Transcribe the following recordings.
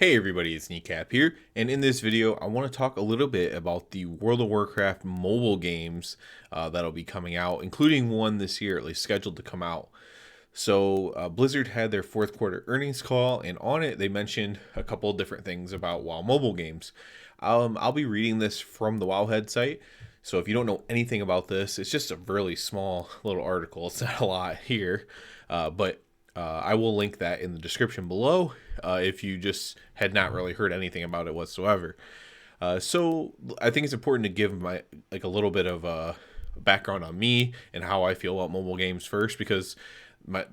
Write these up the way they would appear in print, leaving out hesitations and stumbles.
Hey everybody, it's Kneecap here, and in this video I want to talk a little bit about the World of Warcraft mobile games that'll be coming out, including one this year, at least scheduled to come out. So Blizzard had their fourth quarter earnings call, and on it they mentioned a couple of different things about WoW mobile games. I'll be reading this from the wowhead site, so if you don't know anything about this, it's just a really small little article. It's not a lot here, but I will link that in the description below if you just had not really heard anything about it whatsoever. So I think it's important to give my a little bit of background on me and how I feel about mobile games first, because my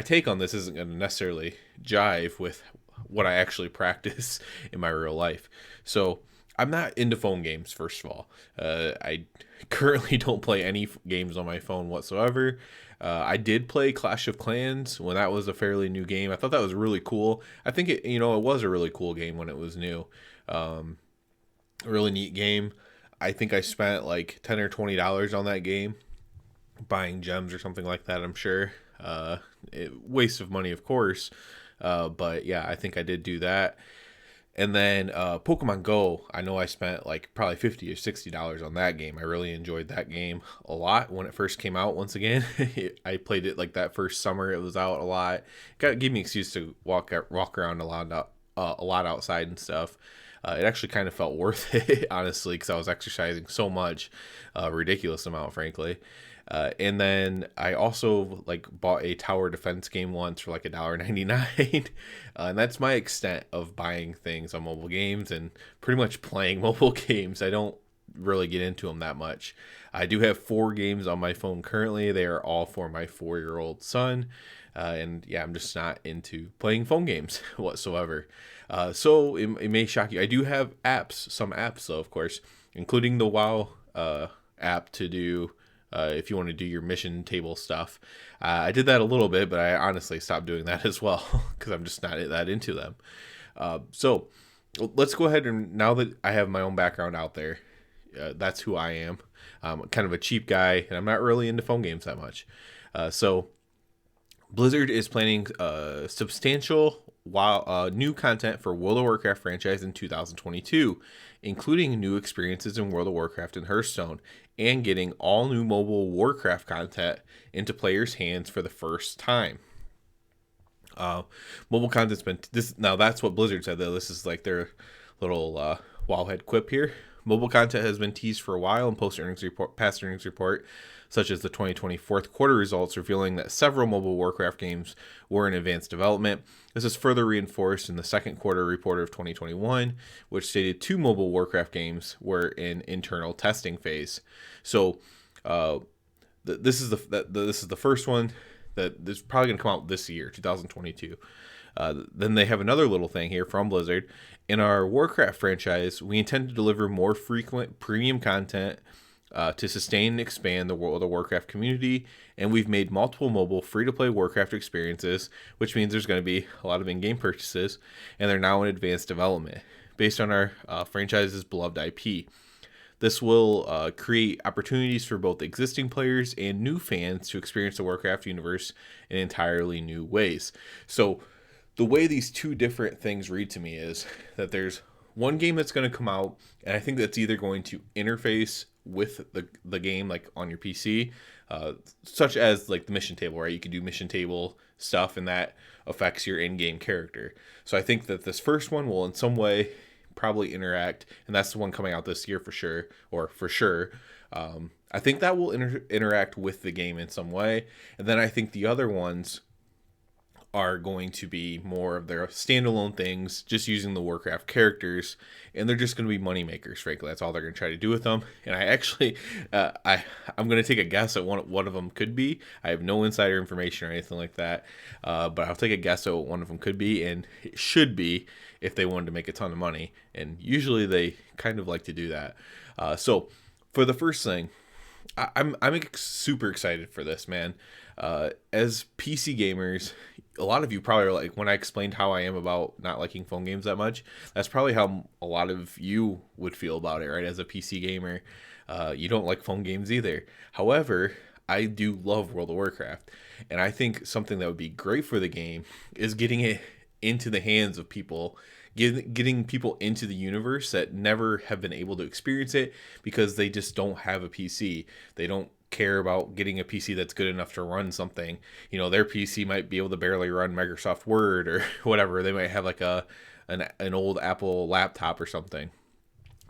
take on this isn't going to necessarily jive with what I actually practice in my real life. So I'm not into phone games, first of all. I currently don't play any games on my phone whatsoever. I did play Clash of Clans when that was a fairly new game. I thought that was really cool. I think it was a really cool game when it was new. A really neat game. I think I spent like $10 or $20 on that game, buying gems or something like that. I'm sure. Waste of money, of course. But yeah, I think I did do that. And then Pokemon Go, I know I spent like probably $50 or $60 on that game. I really enjoyed that game a lot when it first came out. Once again, I played it like that first summer it was out a lot. Gave me an excuse to walk around a lot outside and stuff. It actually kind of felt worth it, honestly, because I was exercising so much, ridiculous amount, frankly. And then I also like bought a tower defense game once for like $1.99, and that's my extent of buying things on mobile games and pretty much playing mobile games. I don't really get into them that much. I do have 4 games on my phone currently. They are all for my 4-year-old son, and yeah, I'm just not into playing phone games whatsoever. So it may shock you. I do have some apps though, of course, including the WoW app to do. If you want to do your mission table stuff. I did that a little bit, but I honestly stopped doing that as well because I'm just not that into them. So let's go ahead, and now that I have my own background out there, that's who I am. I'm kind of a cheap guy, and I'm not really into phone games that much. So Blizzard is planning substantial new content for World of Warcraft franchise in 2022, including new experiences in World of Warcraft and Hearthstone, and getting all new mobile Warcraft content into players' hands for the first time. Mobile content's been this now. That's what Blizzard said, though. This is like their little wowhead quip here. Mobile content has been teased for a while in past earnings report, such as the 2020 fourth quarter results revealing that several mobile Warcraft games were in advanced development. This is further reinforced in the second quarter report of 2021, which stated 2 mobile Warcraft games were in internal testing phase. So, this is the first one that is probably going to come out this year, 2022. Then they have another little thing here from Blizzard. In our Warcraft franchise, we intend to deliver more frequent premium content to sustain and expand the World of Warcraft community, and we've made multiple mobile free-to-play Warcraft experiences, which means there's going to be a lot of in-game purchases, and they're now in advanced development, based on our franchise's beloved IP. This will create opportunities for both existing players and new fans to experience the Warcraft universe in entirely new ways. So the way these two different things read to me is that there's one game that's going to come out, and I think that's either going to interface with the game, like on your PC, such as like the mission table, right? You can do mission table stuff, and that affects your in-game character. So I think that this first one will in some way probably interact, and that's the one coming out this year for sure, or for sure. I think that will interact with the game in some way, and then I think the other ones are going to be more of their standalone things, just using the Warcraft characters, and they're just going to be money makers. Frankly, that's all they're going to try to do with them. And I actually, I'm going to take a guess at what one of them could be. I have no insider information or anything like that, but I'll take a guess at what one of them could be, and it should be if they wanted to make a ton of money. And usually they kind of like to do that. So for the first thing, I'm super excited for this, man. As PC gamers, a lot of you probably are like, when I explained how I am about not liking phone games that much, that's probably how a lot of you would feel about it, right? As a PC gamer, you don't like phone games either. However, I do love World of Warcraft, and I think something that would be great for the game is getting it into the hands of people getting people into the universe that never have been able to experience it because they just don't have a PC. They don't care about getting a PC that's good enough to run something. Their PC might be able to barely run Microsoft Word or whatever. They might have like an old Apple laptop or something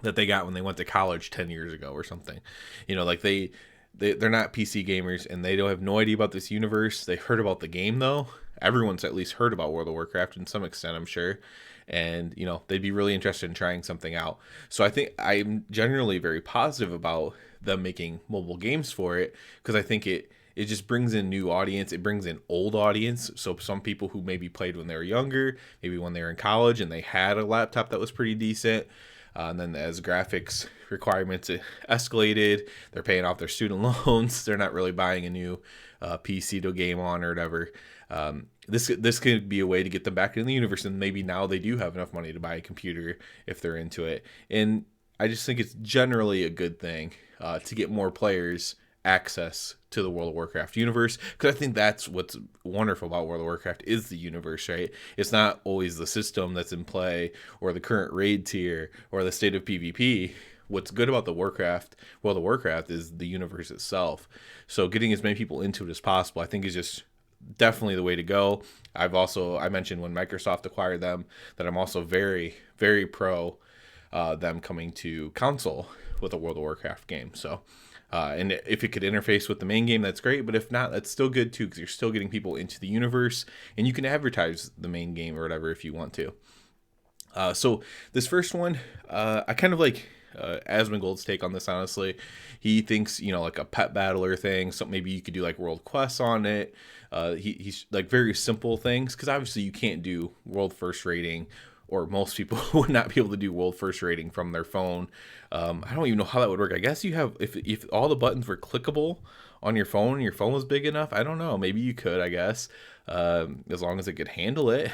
that they got when they went to college 10 years ago or something. Like they're not PC gamers and they don't have no idea about this universe. They've heard about the game though. Everyone's at least heard about World of Warcraft in some extent, I'm sure. And, they'd be really interested in trying something out. So I think I'm generally very positive about them making mobile games for it because I think it just brings in new audience. It brings in old audience. So some people who maybe played when they were younger, maybe when they were in college and they had a laptop that was pretty decent. And then as graphics requirements escalated, they're paying off their student loans. They're not really buying a new PC to game on or whatever. This could be a way to get them back in the universe, and maybe now they do have enough money to buy a computer if they're into it. And I just think it's generally a good thing to get more players access to the World of Warcraft universe, because I think that's what's wonderful about World of Warcraft is the universe, right? It's not always the system that's in play or the current raid tier or the state of PvP. What's good about the World of Warcraft is the universe itself. So getting as many people into it as possible, I think, is just definitely the way to go. I mentioned when Microsoft acquired them that I'm also very, very pro them coming to console with a World of Warcraft game. So and if it could interface with the main game, that's great. But if not, that's still good too, because you're still getting people into the universe, and you can advertise the main game or whatever if you want to. So this first one, I kind of like Asmongold's take on this. Honestly, he thinks like a pet battler thing. So maybe you could do like world quests on it. He's like very simple things, because obviously you can't do world first rating, or most people would not be able to do world first rating from their phone. I don't even know how that would work. I guess you have, if all the buttons were clickable on your phone and your phone was big enough, I don't know. Maybe you could, I guess, as long as it could handle it.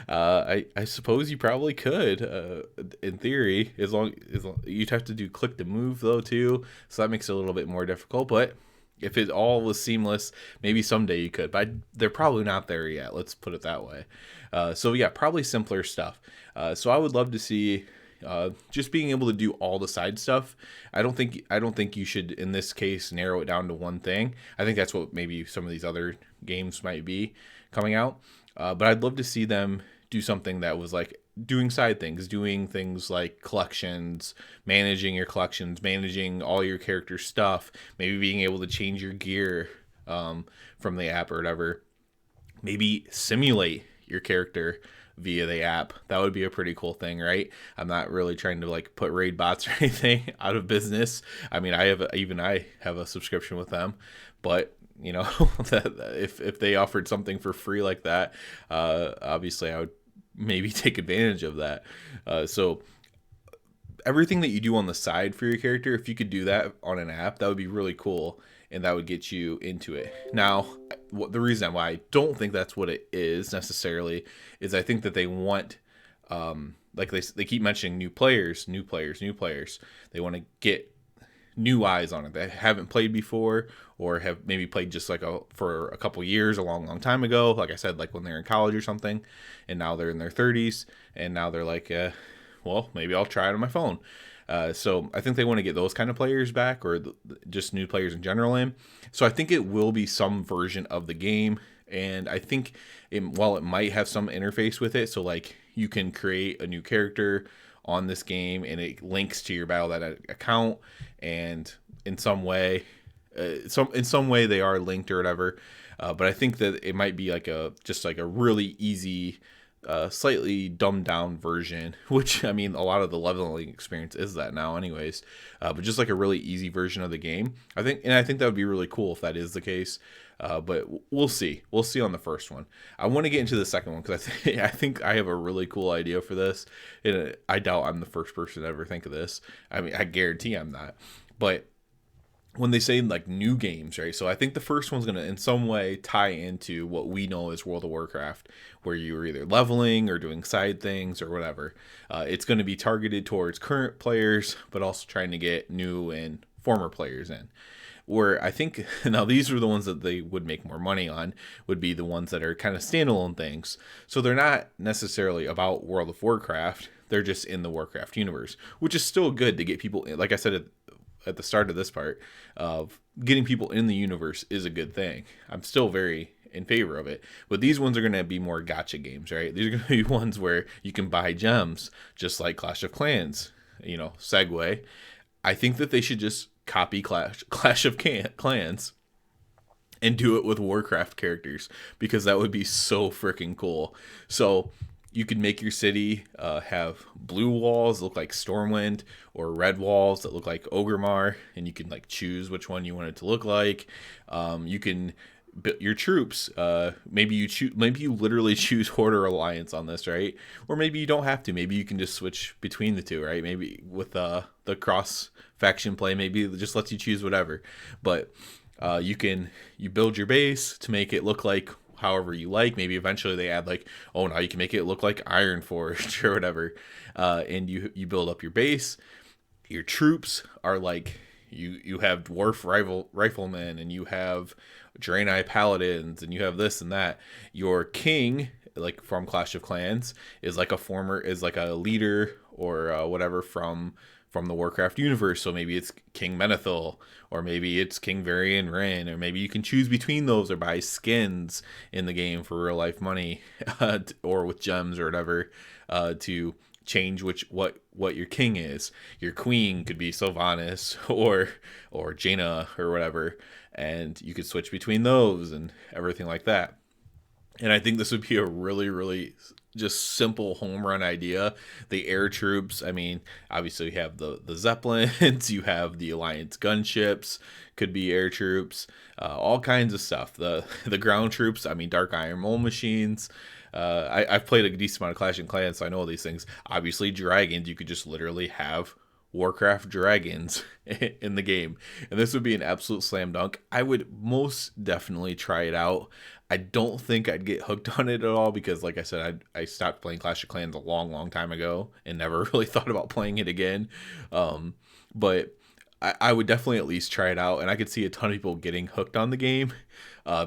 I suppose you probably could, in theory, as long you'd have to do click to move though too. So that makes it a little bit more difficult, but if it all was seamless, maybe someday you could, but they're probably not there yet. Let's put it that way. So yeah, probably simpler stuff. So I would love to see just being able to do all the side stuff. I don't think you should, in this case, narrow it down to one thing. I think that's what maybe some of these other games might be coming out. But I'd love to see them do something that was like doing side things, doing things like collections, managing your collections, managing all your character stuff, maybe being able to change your gear from the app or whatever. Maybe simulate your character via the app. That would be a pretty cool thing, right? I'm not really trying to like put raid bots or anything out of business. I mean, I have a subscription with them, but if they offered something for free like that, obviously I would maybe take advantage of that. So everything that you do on the side for your character, if you could do that on an app, that would be really cool, and that would get you into it. Now, the reason why I don't think that's what it is necessarily is I think that they want, like they keep mentioning new players. They want to get new eyes on it that haven't played before, or have maybe played just like for a couple years, a long time ago. Like I said, like when they're in college or something, and now they're in their 30s, and now they're like, well, maybe I'll try it on my phone. So I think they want to get those kind of players back, or just new players in general in. So I think it will be some version of the game, and I think while it might have some interface with it, so like you can create a new character on this game and it links to your Battle.net account, and in some way they are linked or whatever. But I think that it might be like just like a really easy, slightly dumbed down version, which I mean a lot of the leveling experience is that now anyways, but just like a really easy version of the game. I think that would be really cool if that is the case. But we'll see on the first one. I want to get into the second one because I think I have a really cool idea for this, and I doubt I'm the first person to ever think of this. I mean, I guarantee I'm not. But when they say like new games, right? So I think the first one's going to in some way tie into what we know as World of Warcraft, where you're either leveling or doing side things or whatever. It's going to be targeted towards current players, but also trying to get new and former players in. Where I think now these are the ones that they would make more money on, would be the ones that are kind of standalone things. So they're not necessarily about World of Warcraft. They're just in the Warcraft universe, which is still good to get people, like I said at the start of this part, of getting people in the universe is a good thing. I'm still very in favor of it. But these ones are going to be more gacha games, right? These are going to be ones where you can buy gems, just like Clash of Clans, segue. I think that they should just copy Clash of Clans and do it with Warcraft characters, because that would be so freaking cool. So you could make your city have blue walls that look like Stormwind, or red walls that look like Ogremar, and you can like choose which one you want it to look like. You can your troops. Maybe you literally choose Horde or Alliance on this, right? Or maybe you don't have to. Maybe you can just switch between the two, right? Maybe with the cross faction play, maybe it just lets you choose whatever. But you build your base to make it look like however you like. Maybe eventually they add like, oh, now you can make it look like Iron Forge or whatever. And you build up your base. Your troops are like, you have dwarf riflemen, and you have Draenei paladins, and you have this and that. Your king, like from Clash of Clans, is like a leader or whatever from the Warcraft universe. So maybe it's King Menethil, or maybe it's King Varian Wrynn, or maybe you can choose between those, or buy skins in the game for real life money, or with gems or whatever, to change what your king is. Your queen could be Sylvanas or Jaina or whatever, and you could switch between those and everything like that. And I think this would be a really, really just simple home run idea. The air troops, I mean, obviously you have the Zeppelins, you have the Alliance gunships, could be air troops, all kinds of stuff. The ground troops, I mean, Dark Iron Mole machines. I've played a decent amount of Clash and Clans, so I know all these things. Obviously, dragons, you could just literally have Warcraft dragons in the game, and this would be an absolute slam dunk. I would most definitely try it out. I don't think I'd get hooked on it at all, because like I said, I stopped playing Clash of Clans a long time ago and never really thought about playing it again. But I would definitely at least try it out, and I could see a ton of people getting hooked on the game,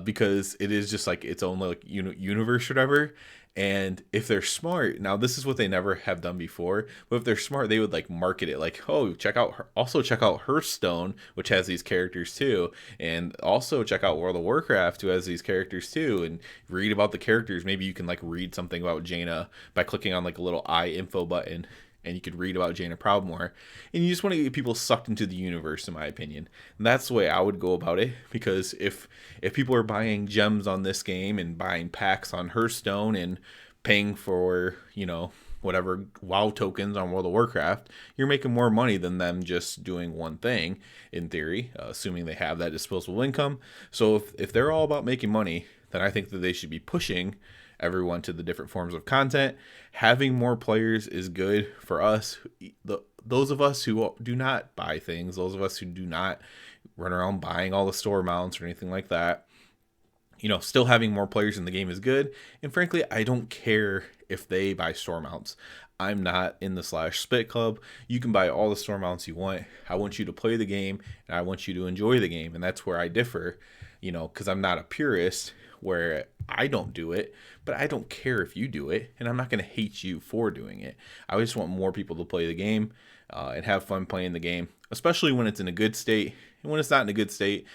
because it is just like its own like universe or whatever. And if they're smart, now this is what they never have done before, but if they're smart, they would like market it like, oh, check out Hearthstone, which has these characters too, and also check out World of Warcraft, who has these characters too, and read about the characters. Maybe you can like read something about Jaina by clicking on like a little info button, and you could read about Jaina Proudmoore, and you just want to get people sucked into the universe, in my opinion. And that's the way I would go about it, because if people are buying gems on this game and buying packs on Hearthstone and paying for, whatever WoW tokens on World of Warcraft, you're making more money than them just doing one thing, in theory, assuming they have that disposable income. So if they're all about making money, then I think that they should be pushing everyone to the different forms of content. Having more players is good for us, those of us who do not buy things, those of us who do not run around buying all the store mounts or anything like that. Still having more players in the game is good. And frankly, I don't care if they buy store mounts. I'm not in the /spit club. You can buy all the store mounts you want. I want you to play the game, and I want you to enjoy the game. And that's where I differ, because I'm not a purist, where I don't do it, but I don't care if you do it, and I'm not going to hate you for doing it. I just want more people to play the game and have fun playing the game, especially when it's in a good state. And when it's not in a good state,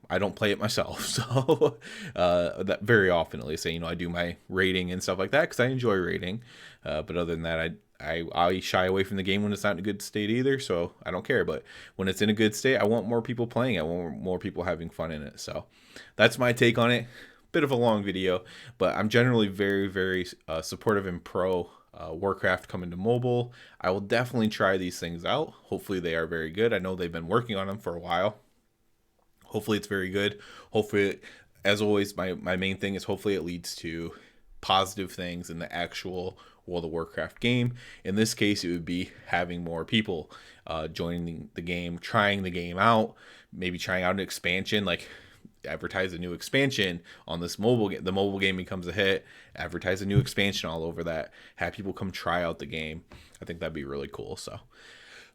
I don't play it myself. So that very often, at least, I do my rating and stuff like that, because I enjoy rating. But other than that, I shy away from the game when it's not in a good state either, so I don't care. But when it's in a good state, I want more people playing it. I want more people having fun in it. So that's my take on it. Bit of a long video, but I'm generally very, very supportive and pro Warcraft coming to mobile. I will definitely try these things out. Hopefully they are very good. I know they've been working on them for a while. Hopefully it's very good. Hopefully, as always, my main thing is hopefully it leads to positive things in the actual World of Warcraft game. In this case, it would be having more people joining the game, trying the game out, maybe trying out an expansion, like advertise a new expansion on this mobile game. The mobile game becomes a hit, advertise a new expansion all over that, have people come try out the game. I think that'd be really cool. So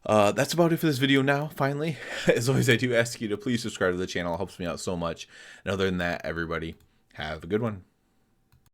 That's about it for this video now, finally. As always, I do ask you to please subscribe to the channel. It helps me out so much. And other than that, everybody, have a good one.